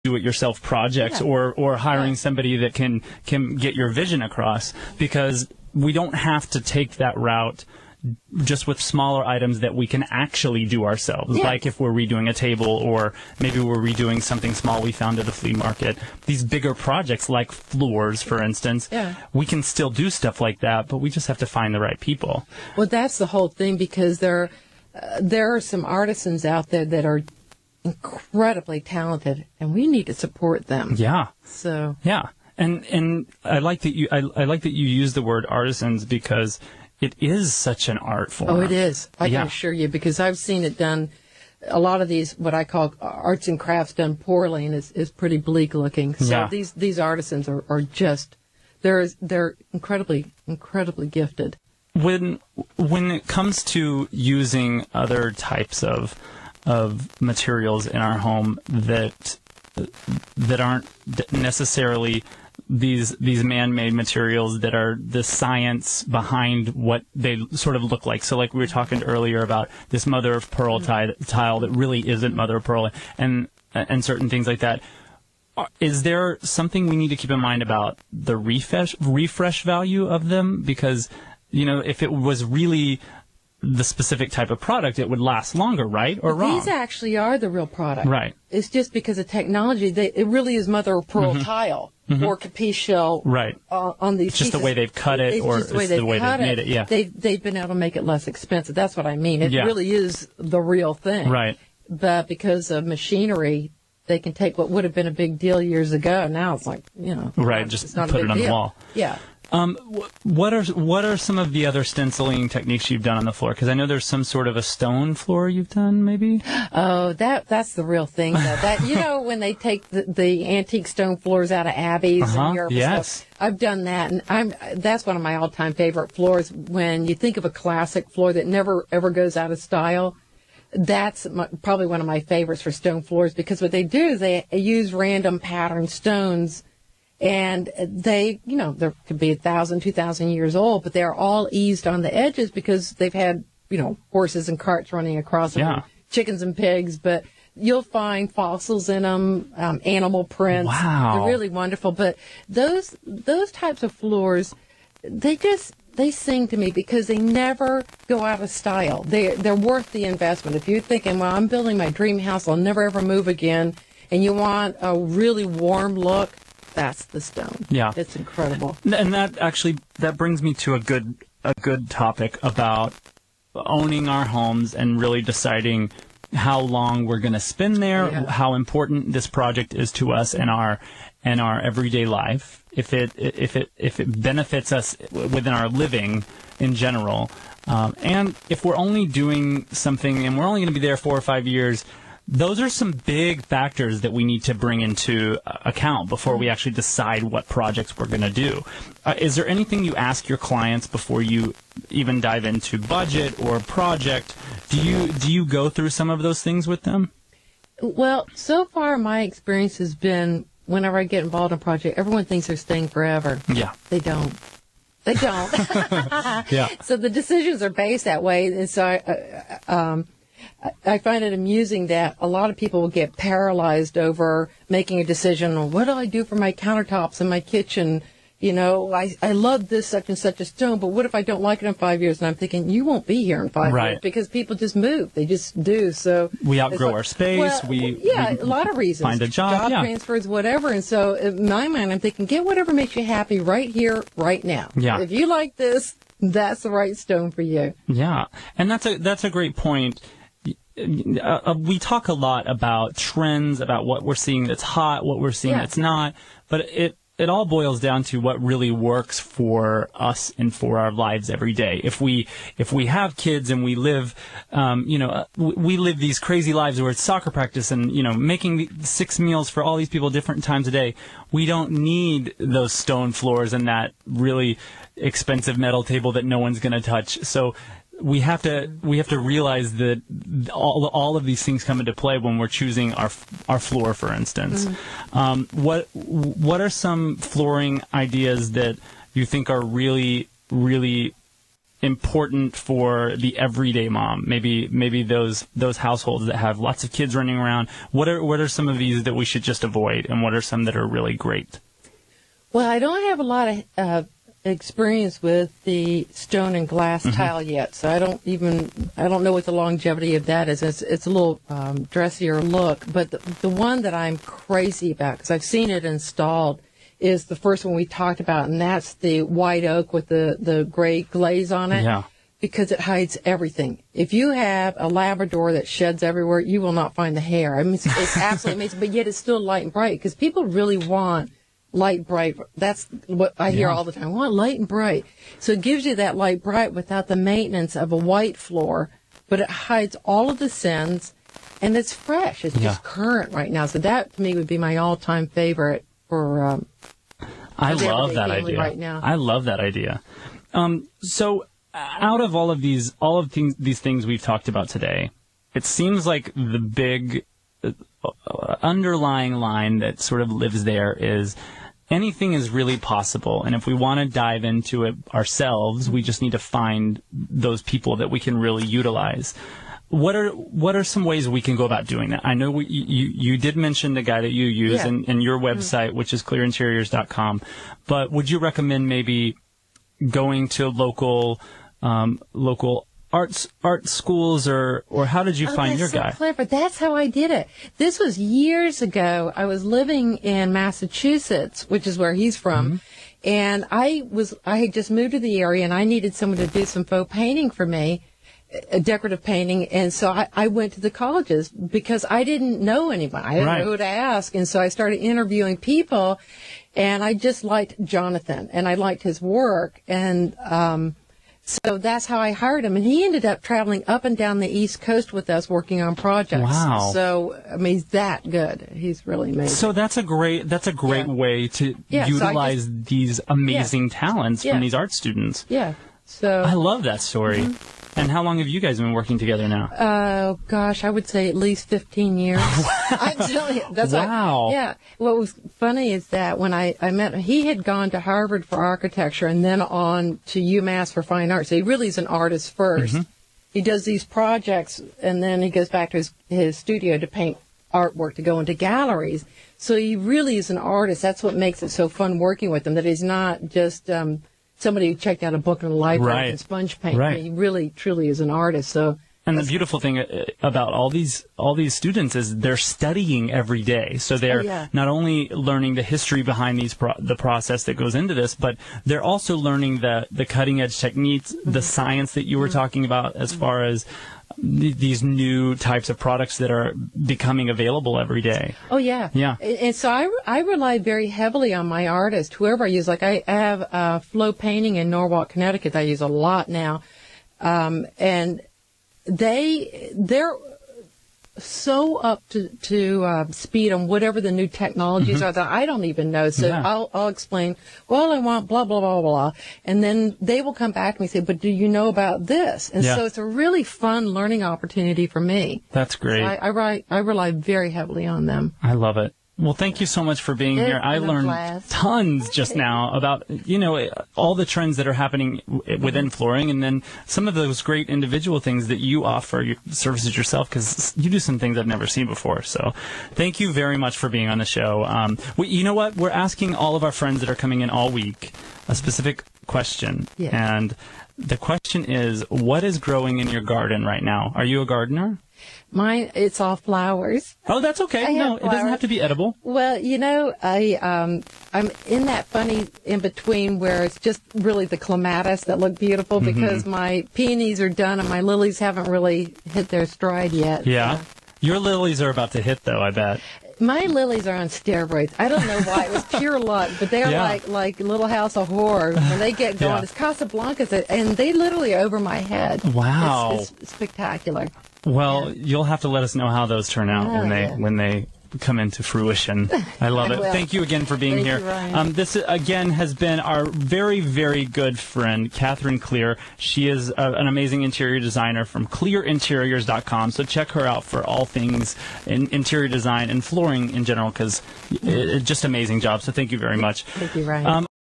do-it-yourself projects, or hiring somebody that can get your vision across, because we don't have to take that route just with smaller items that we can actually do ourselves, like if we're redoing a table, or maybe we're redoing something small we found at the flea market. These bigger projects like floors, for instance, we can still do stuff like that, but we just have to find the right people. Well, that's the whole thing, because there are some artisans out there that are incredibly talented, and we need to support them. So and I like that you use the word artisans, because it is such an art form. Oh, it is. I can assure you, because I've seen it done. A lot of these, what I call arts and crafts done poorly, and is pretty bleak looking. So these artisans are just, they're incredibly gifted. When it comes to using other types of materials in our home that aren't necessarily these man-made materials, that are the science behind what they sort of look like. So like we were talking earlier about this mother of pearl tile that really isn't mother of pearl, and certain things like that. Is there something we need to keep in mind about the refresh value of them? Because, if it was really the specific type of product, it would last longer, right? Or wrong? These actually are the real product. Right. It's just because of technology. It really is mother of pearl tile or capiche shell. Right. On these just pieces. the way they've cut it, or it's the way they've made it. Yeah. They've been able to make it less expensive. That's what I mean. It really is the real thing. Right. But because of machinery, they can take what would have been a big deal years ago. Now it's like, Right. Just put it on the wall. Yeah. What are some of the other stenciling techniques you've done on the floor? Because I know there's some sort of a stone floor you've done, maybe. Oh, that's the real thing, though. That when they take the antique stone floors out of abbeys in Europe. Yes, I've done that, and that's one of my all-time favorite floors. When you think of a classic floor that never ever goes out of style, that's probably one of my favorites for stone floors, because what they do is they use random patterned stones. And they, there could be 1,000, 2,000 years old, but they're all eased on the edges because they've had, horses and carts running across them, and chickens and pigs. But you'll find fossils in them, animal prints. Wow. They're really wonderful. But those types of floors, they sing to me, because they never go out of style. They're worth the investment. If you're thinking, well, I'm building my dream house, I'll never ever move again, and you want a really warm look, that's the stone. Yeah. It's incredible. And that brings me to a good topic about owning our homes and really deciding how long we're going to spend there, how important this project is to us in our everyday life, if it benefits us within our living in general, and if we're only doing something and we're only going to be there 4 or 5 years. Those are some big factors that we need to bring into account before we actually decide what projects we're going to do. Is there anything you ask your clients before you even dive into budget or project? Do you go through some of those things with them? Well, so far my experience has been, whenever I get involved in a project, everyone thinks they're staying forever. Yeah. They don't. Yeah. So the decisions are based that way. And so I find it amusing that a lot of people will get paralyzed over making a decision on, what do I do for my countertops in my kitchen? I love this such and such a stone, but what if I don't like it in 5 years? And I'm thinking, you won't be here in 5 years, because people just move. They just do. So we outgrow our space. A lot of reasons. Find a job. Transfers, whatever. And so in my mind, I'm thinking, get whatever makes you happy right here, right now. Yeah. If you like this, that's the right stone for you. Yeah. And that's a great point. We talk a lot about trends, about what we're seeing that's hot, what we're seeing that's not, but it all boils down to what really works for us and for our lives every day. If we have kids and we live, we live these crazy lives where it's soccer practice and, making 6 meals for all these people different times a day, we don't need those stone floors and that really expensive metal table that no one's going to touch. So we have to realize that all of these things come into play when we're choosing our floor, for instance. Mm-hmm. What are some flooring ideas that you think are really, really important for the everyday mom? Maybe those households that have lots of kids running around. What are some of these that we should just avoid, and what are some that are really great? Well, I don't have a lot of experience with the stone and glass tile yet, so I don't know what the longevity of that is. It's a little dressier look, but the one that I'm crazy about, because I've seen it installed, is the first one we talked about, and that's the white oak with the gray glaze on it. Yeah. Because it hides everything. If you have a Labrador that sheds everywhere, you will not find the hair. I mean, it's absolutely amazing, but yet it's still light and bright, because people really want light, bright. That's what I hear all the time. I want light and bright. So it gives you that light, bright without the maintenance of a white floor, but it hides all of the sins, and it's fresh. It's just current right now. So that, to me, would be my all-time favorite for I love that idea. Right now. I love that idea. So out of all of these things we've talked about today, it seems like the big underlying line that sort of lives there is anything is really possible, and if we want to dive into it ourselves, we just need to find those people that we can really utilize. What are some ways we can go about doing that? I know you did mention the guy that you use in your website, which is cleareinteriors.com, but would you recommend maybe going to local art schools, or how did you find your guy? Clever. That's how I did it. This was years ago. I was living in Massachusetts, which is where he's from, and I had just moved to the area, and I needed someone to do some faux painting for me, decorative painting, and so I went to the colleges because I didn't know anyone. I didn't know who to ask, and so I started interviewing people, and I just liked Jonathan, and I liked his work, and so that's how I hired him, and he ended up traveling up and down the East Coast with us working on projects. Wow! So I mean, he's that good. He's really amazing. So that's a great way to utilize these amazing talents from these art students. Yeah. So I love that story. And how long have you guys been working together now? Oh, gosh, I would say at least 15 years. I'm telling you. That's wow. What was funny is that when I met him, he had gone to Harvard for architecture and then on to UMass for fine arts. So he really is an artist first. He does these projects, and then he goes back to his studio to paint artwork to go into galleries. So he really is an artist. That's what makes it so fun working with him, that he's not just somebody who checked out a book in a library and sponge paint. I mean, he really, truly is an artist. And the beautiful thing about all these students is they're studying every day. So they're not only learning the history behind the process that goes into this, but they're also learning the cutting edge techniques, the science that you were talking about as far as these new types of products that are becoming available every day. Oh, yeah. Yeah. And so I rely very heavily on my artist, whoever I use. Like I have Flow Painting in Norwalk, Connecticut that I use a lot now. And they're so up to speed on whatever the new technologies are that I don't even know. So I'll explain, well, I want blah, blah, blah, blah. And then they will come back to me and say, but do you know about this? And so it's a really fun learning opportunity for me. That's great. So I rely very heavily on them. I love it. Well, thank you so much for being here. I learned tons just now about, all the trends that are happening within flooring, and then some of those great individual things that you offer, your services yourself, because you do some things I've never seen before. So thank you very much for being on the show. You know what? We're asking all of our friends that are coming in all week a specific question. Yes. And the question is, what is growing in your garden right now? Are you a gardener? Mine, it's all flowers. Oh, that's okay. No, it doesn't have to be edible. Well, I'm in that funny in between where it's just really the clematis that look beautiful because my peonies are done and my lilies haven't really hit their stride yet. Yeah. So. Your lilies are about to hit, though, I bet. My lilies are on steroids. I don't know why. It was pure luck, but they're like Little House of Horror. When they get going, it's Casablancas, and they literally are over my head. Wow. It's spectacular. Well, you'll have to let us know how those turn out when they come into fruition. I love it. Thank you again for being here. This again has been our very, very good friend, Catherine Cleare. She is an amazing interior designer from cleareinteriors.com. So check her out for all things in interior design and flooring in general, because it's just an amazing job. So thank you very much. Thank you, Ryan.